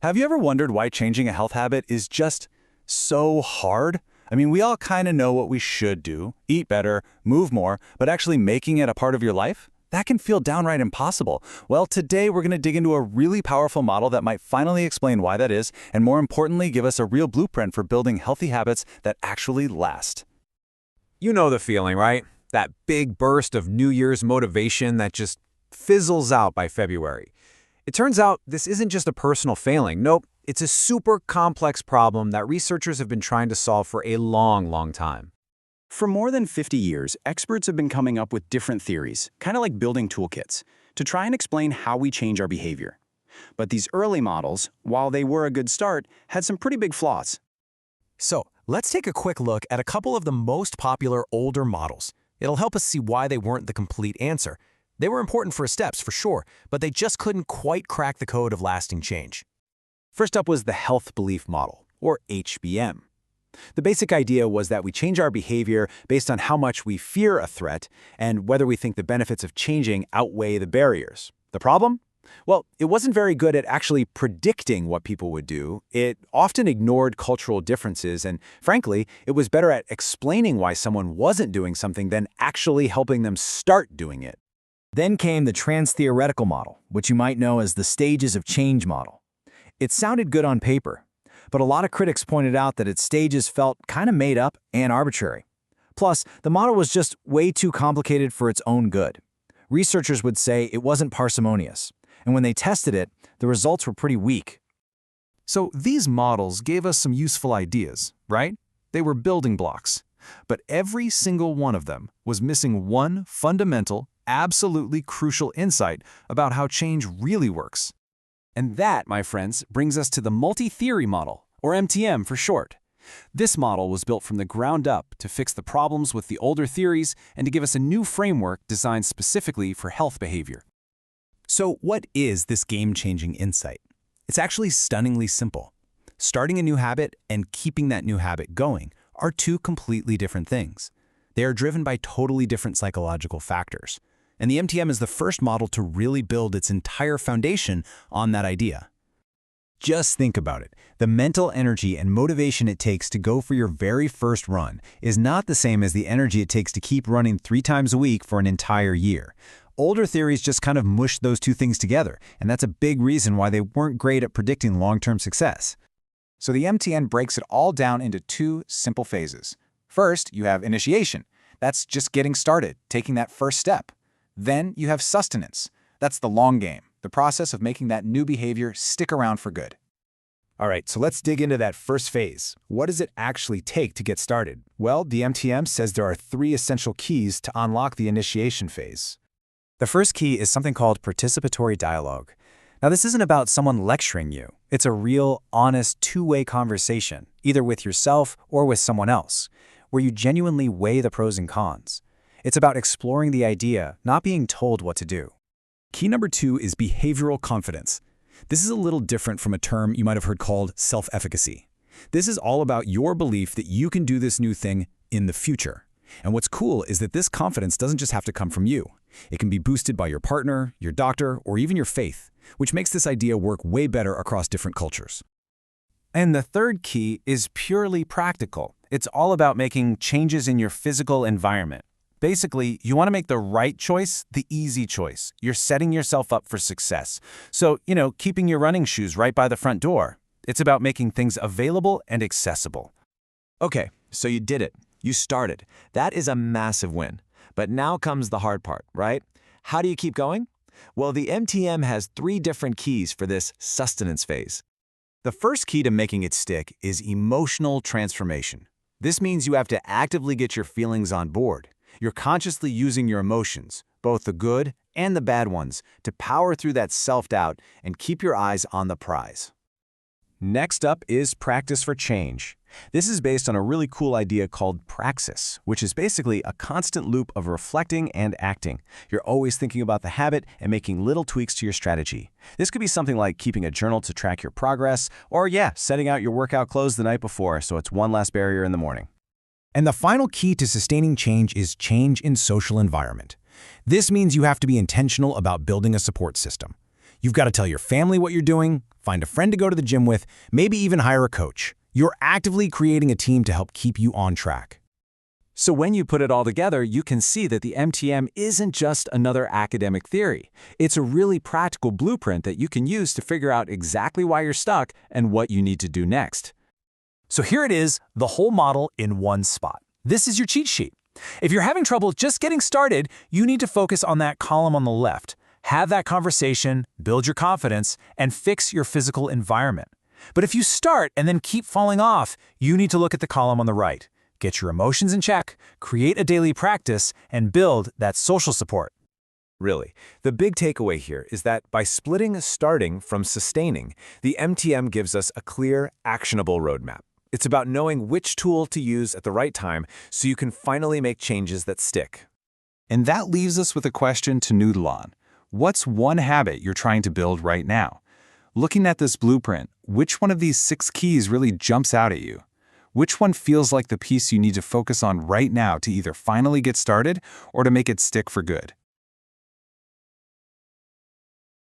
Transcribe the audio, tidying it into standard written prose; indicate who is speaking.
Speaker 1: Have you ever wondered why changing a health habit is just so hard? I mean, we all kind of know what we should do, eat better, move more, but actually making it a part of your life? That can feel downright impossible. Well, today we're going to dig into a really powerful model that might finally explain why that is, and more importantly, give us a real blueprint for building healthy habits that actually last.
Speaker 2: You know the feeling, right? That big burst of New Year's motivation that just fizzles out by February. It turns out this isn't just a personal failing. Nope, it's a super complex problem that researchers have been trying to solve for a long time.
Speaker 3: For more than 50 years, experts have been coming up with different theories, kind of like building toolkits, to try and explain how we change our behavior. But these early models, while they were a good start, had some pretty big flaws.
Speaker 4: So, let's take a quick look at a couple of the most popular older models. It'll help us see why they weren't the complete answer. They were important for steps, for sure, but they just couldn't quite crack the code of lasting change.
Speaker 2: First up was the health belief model, or HBM. The basic idea was that we change our behavior based on how much we fear a threat and whether we think the benefits of changing outweigh the barriers. The problem? Well, it wasn't very good at actually predicting what people would do. It often ignored cultural differences, and frankly, it was better at explaining why someone wasn't doing something than actually helping them start doing it.
Speaker 5: Then came the trans-theoretical model, which you might know as the stages of change model. It sounded good on paper, but a lot of critics pointed out that its stages felt kind of made up and arbitrary. Plus, the model was just way too complicated for its own good. Researchers would say it wasn't parsimonious, and when they tested it, the results were pretty weak.
Speaker 4: So these models gave us some useful ideas, right? They were building blocks. But every single one of them was missing one fundamental, absolutely crucial insight about how change really works.
Speaker 6: And that, my friends, brings us to the multi-theory model, or MTM for short. This model was built from the ground up to fix the problems with the older theories and to give us a new framework designed specifically for health behavior.
Speaker 7: So what is this game-changing insight? It's actually stunningly simple. Starting a new habit and keeping that new habit going are two completely different things. They are driven by totally different psychological factors. And the MTM is the first model to really build its entire foundation on that idea. Just think about it. The mental energy and motivation it takes to go for your very first run is not the same as the energy it takes to keep running 3 times a week for an entire year. Older theories just kind of mushed those two things together, and that's a big reason why they weren't great at predicting long-term success.
Speaker 8: So the MTN breaks it all down into 2 simple phases. First, you have initiation. That's just getting started, taking that first step. Then you have sustenance. That's the long game, the process of making that new behavior stick around for good.
Speaker 2: All right, so let's dig into that first phase. What does it actually take to get started? Well, the MTM says there are 3 essential keys to unlock the initiation phase.
Speaker 7: The first key is something called participatory dialogue. Now, this isn't about someone lecturing you. It's a real, honest, two-way conversation, either with yourself or with someone else, where you genuinely weigh the pros and cons. It's about exploring the idea, not being told what to do. Key number 2 is behavioral confidence. This is a little different from a term you might have heard called self-efficacy. This is all about your belief that you can do this new thing in the future. And what's cool is that this confidence doesn't just have to come from you. It can be boosted by your partner, your doctor, or even your faith, which makes this idea work way better across different cultures.
Speaker 6: And the third key is purely practical. It's all about making changes in your physical environment. Basically, you want to make the right choice the easy choice. You're setting yourself up for success. So, keeping your running shoes right by the front door. It's about making things available and accessible.
Speaker 4: Okay, so you did it. You started. That is a massive win. But now comes the hard part, right? How do you keep going? Well, the MTM has 3 different keys for this sustenance phase.
Speaker 6: The first key to making it stick is emotional transformation. This means you have to actively get your feelings on board. You're consciously using your emotions, both the good and the bad ones, to power through that self-doubt and keep your eyes on the prize.
Speaker 4: Next up is practice for change. This is based on a really cool idea called praxis, which is basically a constant loop of reflecting and acting. You're always thinking about the habit and making little tweaks to your strategy. This could be something like keeping a journal to track your progress, or setting out your workout clothes the night before so it's one less barrier in the morning.
Speaker 7: And the final key to sustaining change is change in social environment. This means you have to be intentional about building a support system.
Speaker 4: You've got to tell your family what you're doing, find a friend to go to the gym with, maybe even hire a coach. You're actively creating a team to help keep you on track.
Speaker 2: So when you put it all together, you can see that the MTM isn't just another academic theory. It's a really practical blueprint that you can use to figure out exactly why you're stuck and what you need to do next.
Speaker 6: So here it is, the whole model in one spot. This is your cheat sheet. If you're having trouble just getting started, you need to focus on that column on the left. Have that conversation, build your confidence, and fix your physical environment. But if you start and then keep falling off, you need to look at the column on the right. Get your emotions in check, create a daily practice, and build that social support.
Speaker 4: Really, the big takeaway here is that by splitting starting from sustaining, the MTM gives us a clear, actionable roadmap. It's about knowing which tool to use at the right time so you can finally make changes that stick.
Speaker 8: And that leaves us with a question to noodle on. What's one habit you're trying to build right now? Looking at this blueprint, which one of these 6 keys really jumps out at you? Which one feels like the piece you need to focus on right now to either finally get started or to make it stick for good?